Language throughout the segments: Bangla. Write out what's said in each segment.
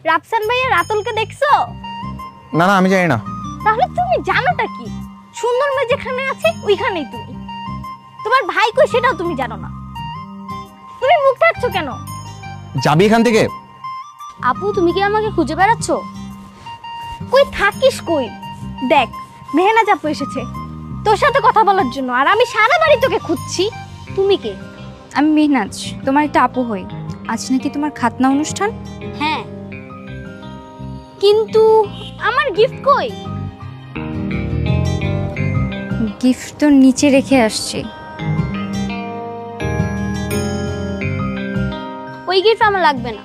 রাফসান ভাইয়া রাতুলকে দেখছো? না না, আমি জানি না। তাহলে তুমি জানোটা কি? সুন্দর মেয়ে যেখানে আছে ওইখানেই তুমি। তোমার ভাই কই সেটাও তুমি জানো না। তুমি মুখ ঢাকছো কেন? যাবি এখান থেকে? আপু তুমি কি আমাকে খুঁজে বেড়াচ্ছ? কই থাকিস কই? দেখ মেহনাজ আপু এসেছে তোর সাথে কথা বলার জন্য, আর আমি সারা বাড়ি তোকে খুঁজছি। তুমি কে? আমি মেহনাজ, তোমার একটা আপু হই। আজ নাকি তোমার খাতনা অনুষ্ঠান? হ্যাঁ, কিন্তু আমার গিফট কই? গিফট তো নিচে রেখে আসছি। ওই গিফট আমার লাগবে না,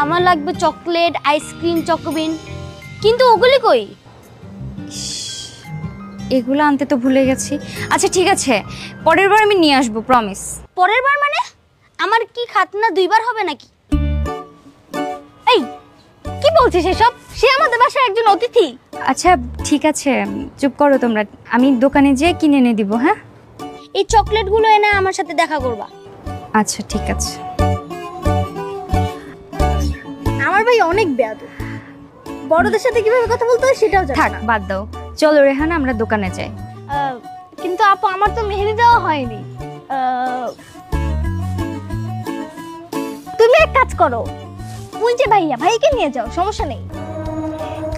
আমার লাগবে চকলেট, আইসক্রিম, চকোবিন। কিন্তু ওগুলি কই? এগুলো আনতে তো ভুলে গেছি। আচ্ছা ঠিক আছে, পরের বার আমি নিয়ে আসবো, প্রমিস। পরের বার মানে? আমার কি খাতনা দুইবার হবে নাকি? এই কি বলছিস এসব? সে আমাদের বাসার একজন অতিথি। আচ্ছা ঠিক আছে, চুপ করো তোমরা, আমি দোকানে যেয়ে কিনে এনে দিব। হ্যাঁ, এই চকলেটগুলো এনে আমার সাথে দেখা করবা। আচ্ছা ঠিক আছে। আমার ভাই অনেক বেয়াদব, বড়দের সাথে কিভাবে কথা বলতে হয় সেটাও জানে থাক, না। বাদ দাও, চলো রেহানা আমরা দোকানে যাই। কিন্তু আপু আমার তো মেহেদি দেওয়া হয়নি। তুমি এক কাজ করো, ওই যে ভাইয়া, ভাইকে নিয়ে যাও, সমস্যা নেই।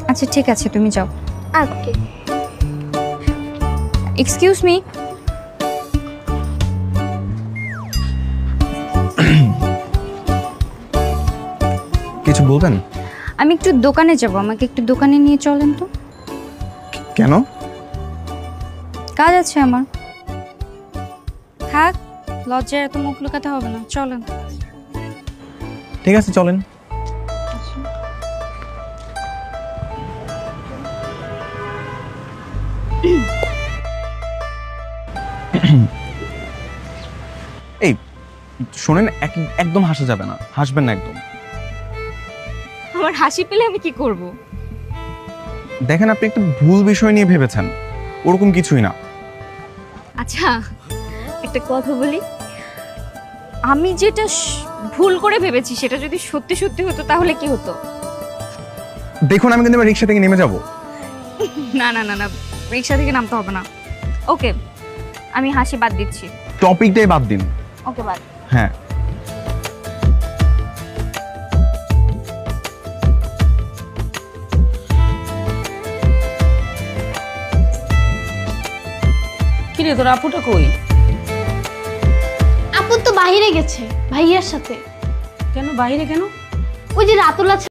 আচ্ছা ঠিক আছে, তুমি যাও। ওকে। Excuse me. কিছু বলবেন? আমি একটু দোকানে যাব, আমাকে একটু দোকানে নিয়ে চলেন তো। কেন? কাজ আছে আমার। থাক, লজ্জায় এত মুখ লুকাতে হবে না, চলেন। ঠিক আছে, চলেন। এই শোনেন, একদম হাসা যাবে না, হাসবেন না একদম। আমার হাসি পেলে আমি কি করব? দেখেন, আপনি একটু ভুল বিষয় নিয়ে ভেবেছেন, ওরকম কিছুই না। আচ্ছা একটা কথা বলি, আমি যেটা ভুল করে ভেবেছি সেটা যদি সত্যি সত্যি হতো তাহলে কি হতো? দেখুন, আমি কিন্তু রিক্সা থেকে নেমে যাব। না না না না, রিক্সা থেকে নামতে হবে না। ওকে, আমি হাসি বাদ দিচ্ছি। টপিকটাই বাদ দিন। ওকে বাদ। হ্যাঁ, কিরে তোর আপুটা কই? আপু তো বাইরে গেছে ভাইয়ার সাথে। কেন বাইরে কেন? ওই যে রাতুল আছে